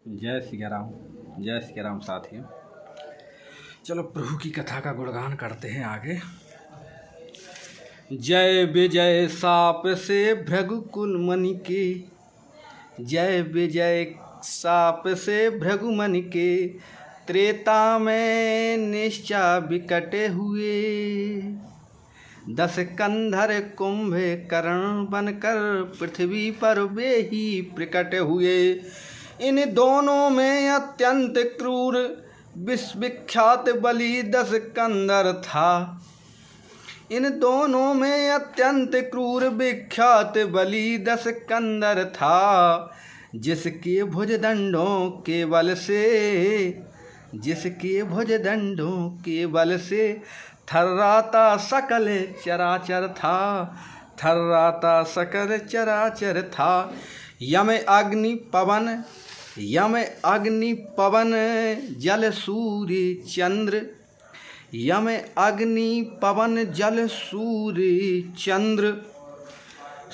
जय सिया राम। जय सिया राम साथियों। चलो प्रभु की कथा का गुणगान करते हैं आगे। जय विजय साप से भृगुकुल मणि के, जय विजय साप से भृगुमणि के, त्रेता में निश्चा विकटे हुए, 10 कंधर कुंभकर्ण बनकर पृथ्वी पर वे ही प्रकट हुए। इन दोनों में अत्यंत क्रूर विश्वविख्यात बलि 10 कंधर था। इन दोनों में अत्यंत क्रूर विख्यात बलि 10 कंधर था, जिसके भुजदंडों के बल से, जिसके भुजदंडों के बल से थर्राता सकल चराचर था, थर्राता सकल चराचर था। यम अग्नि पवन, यम अग्नि पवन जल सूर्य चंद्र, यम अग्नि पवन जल सूर्य चंद्र,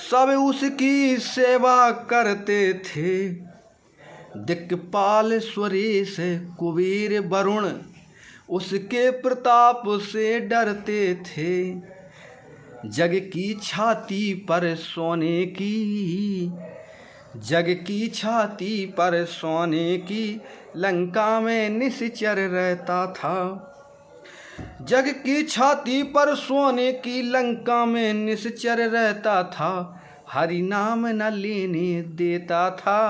सब उसकी सेवा करते थे। दिक्पाल सुरेश कुबेर वरुण उसके प्रताप से डरते थे। जग की छाती पर सोने की, जग की छाती पर सोने की लंका में निश्चर रहता था। जग की छाती पर सोने की लंका में निश्चर रहता था। हरि नाम न लेने देता था,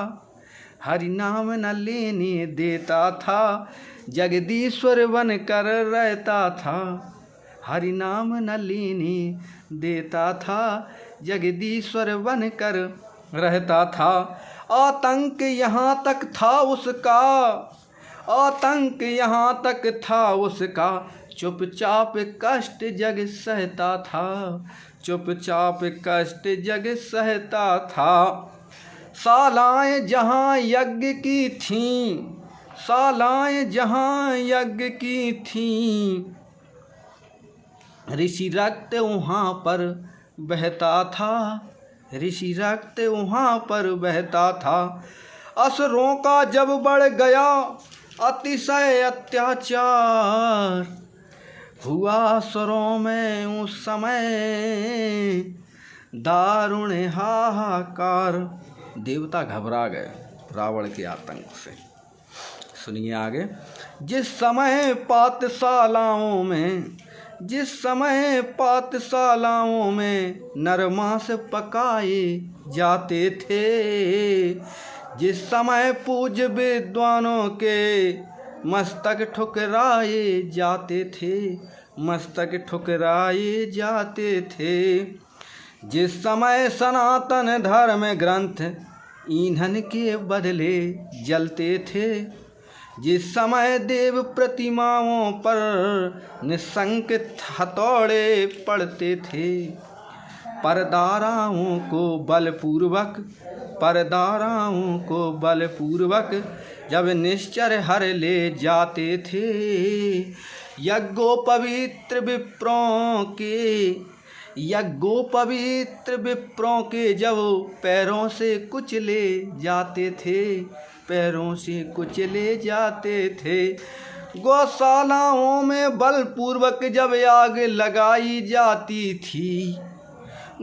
हरि नाम न लेने देता था, जगदीश्वर बन कर रहता था। हरि नाम न लेने देता था, जगदीश्वर बन कर रहता था। आतंक यहाँ तक था उसका, आतंक यहाँ तक था उसका, चुपचाप कष्ट जग सहता था, चुपचाप कष्ट जग सहता था। शालाएं जहाँ यज्ञ की थीं, शालाएं जहाँ यज्ञ की थीं, ऋषि रक्त वहाँ पर बहता था, ऋषि रक्त वहाँ पर बहता था। असुरों का जब बढ़ गया अतिशय अत्याचार, हुआ असुरों में उस समय दारुण हाहाकार। देवता घबरा गए रावण के आतंक से। सुनिए आगे। जिस समय पाठशालाओं में, जिस समय पाठशालाओं में नरमांस पकाए जाते थे, जिस समय पूज्य विद्वानों के मस्तक ठुकराए जाते थे, मस्तक ठुकराए जाते थे, जिस समय सनातन धर्म ग्रंथ ईंधन के बदले जलते थे, जिस समय देव प्रतिमाओं पर निशंक हथौड़े पड़ते थे, परदाराओं को बलपूर्वक, परदाराओं को बलपूर्वक जब निश्चर हर ले जाते थे, यज्ञोपवीत्र विप्रों के, यज्ञोपवीत्र विप्रों के जब पैरों से कुचले जाते थे, पैरों से कुचले जाते थे, गौशालाओं में बलपूर्वक जब आग लगाई जाती थी,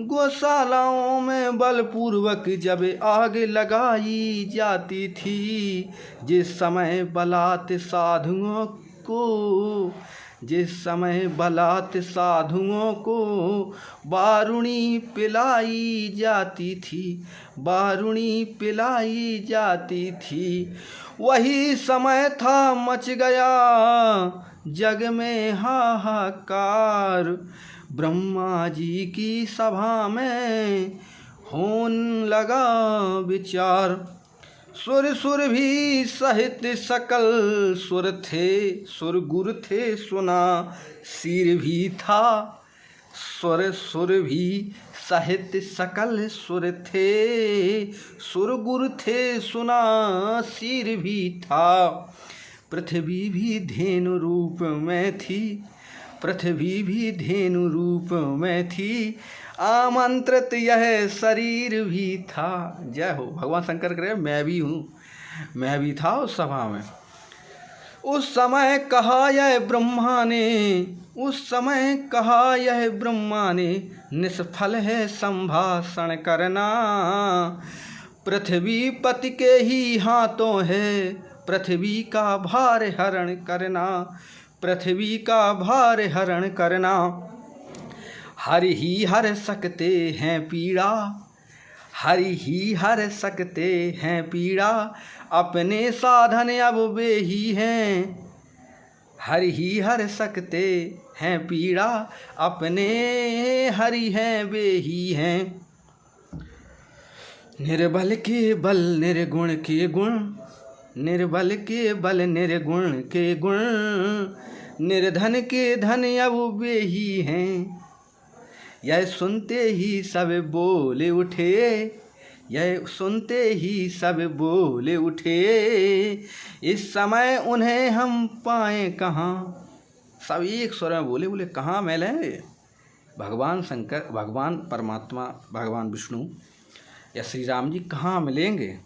गौशालाओं में बलपूर्वक जब आग लगाई जाती थी, जिस समय बलात् साधुओं को, जिस समय बलात् साधुओं को बारुणी पिलाई जाती थी, बारुणी पिलाई जाती थी, वही समय था मच गया जग में हाहाकार। ब्रह्मा जी की सभा में होने लगा विचार। सुर सुर भी सहित सकल सुर थे, सुर गुर थे सुना सिर भी था, सुर सुर भी सहित सकल सुर थे, सुर गुर थे सुना सिर भी था। पृथ्वी भी धेनु रूप में थी, पृथ्वी भी धेनु रूप में थी, आमंत्रित यह शरीर भी था। जय हो भगवान शंकर करे मैं भी हूँ। मैं भी था उस सभा में। उस समय कहा यह ब्रह्मा ने, उस समय कहा यह ब्रह्मा ने, निष्फल है संभाषण करना। पृथ्वी पति के ही हाथों है, पृथ्वी का भार हरण करना, पृथ्वी का भार हरण करना। हरि ही हर सकते हैं पीड़ा, हरि ही हर सकते हैं पीड़ा, अपने साधन अब वे ही हैं। हरि ही हर सकते हैं पीड़ा, अपने हरि हैं वे ही हैं। निर्बल के बल निर्गुण के गुण, निर्बल के बल निर्गुण के गुण, निर्धन के धन अब वे ही हैं। यह सुनते ही सब बोले उठे, यह सुनते ही सब बोले उठे, इस समय उन्हें हम पाएं कहाँ। सब एक स्वर में बोले, बोले कहाँ मिलेंगे भगवान शंकर, भगवान परमात्मा, भगवान विष्णु या श्री राम जी कहाँ मिलेंगे।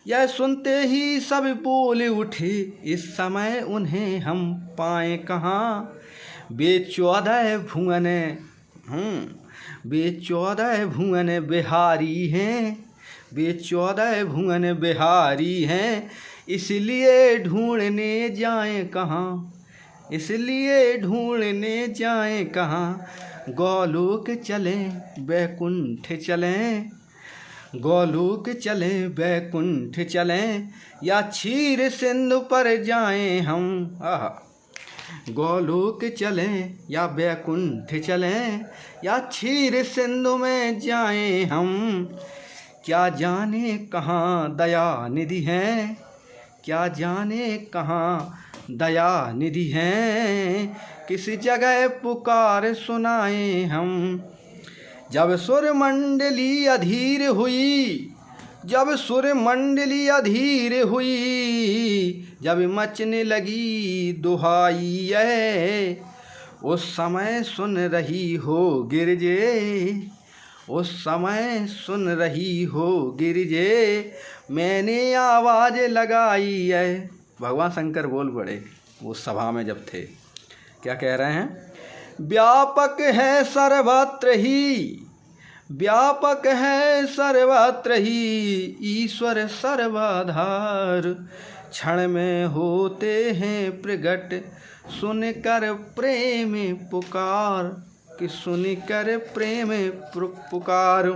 यह सुनते ही सब बोले उठे, इस समय उन्हें हम पाएं कहाँ। वे 14 भुवन, वे 14 भुवन बिहारी हैं, वे 14 भुवन बिहारी हैं, इसलिए ढूंढने जाएं कहाँ, इसलिए ढूंढने जाएं कहाँ। गोलोक चलें वैकुंठ चलें, गोलोक चलें वैकुंठ चलें, या क्षीर सिंधु पर जाएं हम। गोलोक चलें या वैकुंठ चलें, या क्षीर सिंधु में जाएं हम। क्या जाने कहाँ दया निधि हैं, क्या जाने कहाँ दया निधि हैं, किस जगह पुकार सुनाएं हम। जब सुर मंडली अधीर हुई, जब सुर मंडली अधीर हुई, जब मचने लगी दुहाई है, उस समय सुन रही हो गिरजे, उस समय सुन रही हो गिरजे, मैंने आवाज़ लगाई है। भगवान शंकर बोल पड़े वो सभा में जब थे। क्या कह रहे हैं? व्यापक है सर्वत्र ही, व्यापक है सर्वत्र ही, ईश्वर सर्वाधार, क्षण में होते हैं प्रगट, सुनकर प्रेम पुकार, कि सुनकर प्रेम पुकार।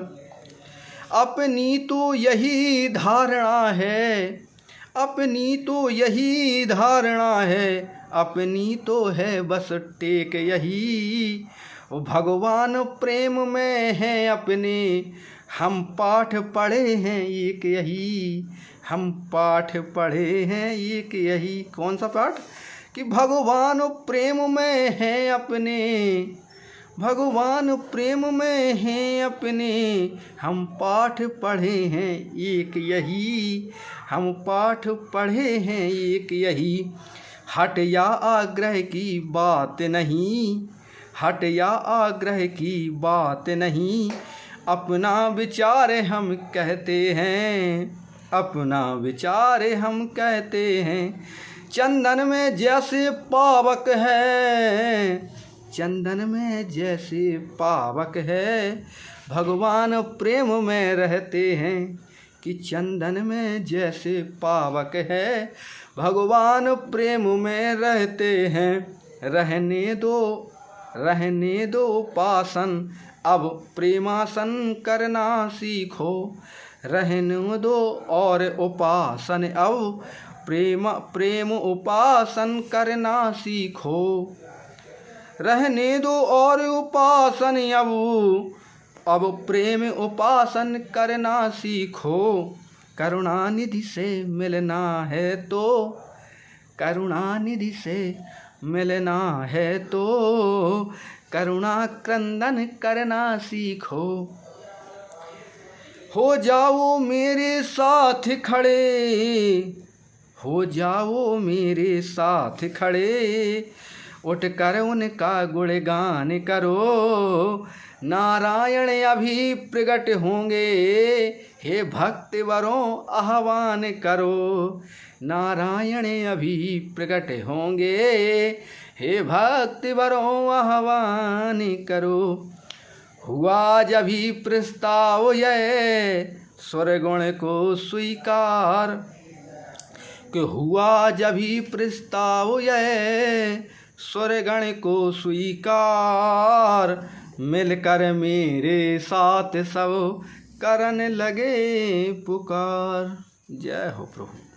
अपनी तो यही धारणा है, अपनी तो यही धारणा है, अपनी तो है बस टेक यही। भगवान प्रेम में है अपने, हम पाठ पढ़े हैं एक यही, हम पाठ पढ़े हैं एक यही। कौन सा पाठ? कि भगवान प्रेम में है अपने, भगवान प्रेम में हैं अपने, हम पाठ पढ़े हैं एक यही, हम पाठ पढ़े हैं एक यही। हट या आग्रह की बात नहीं, हट या आग्रह की बात नहीं, अपना विचार हम कहते हैं, अपना विचार हम कहते हैं। चंदन में जैसे पावक है, चंदन में जैसे पावक है, भगवान प्रेम में रहते हैं। कि चंदन में जैसे पावक है, भगवान प्रेम में रहते हैं। रहने दो उपासन, अब प्रेमासन करना सीखो, रहने दो और उपासन, अब प्रेम उपासन करना सीखो। रहने दो और उपासन, अब प्रेम उपासन करना सीखो। करुणानिधि से मिलना है तो, करुणानिधि से मिलना है तो, करुणा क्रंदन करना सीखो। हो जाओ मेरे साथ खड़े, हो जाओ मेरे साथ खड़े, उठ कर उनका गुणगान करो। नारायण अभी प्रकट होंगे, हे भक्ति वरों आह्वान करो। नारायण अभी प्रकट होंगे, हे भक्ति वरों आह्वान करो। हुआ जब ही प्रस्ताव यह स्वर्गुण को स्वीकार, कि हुआ जब ही प्रस्ताव यह स्वर्गण को स्वीकार। मिलकर मेरे साथ सब करने लगे पुकार। जय हो प्रभु।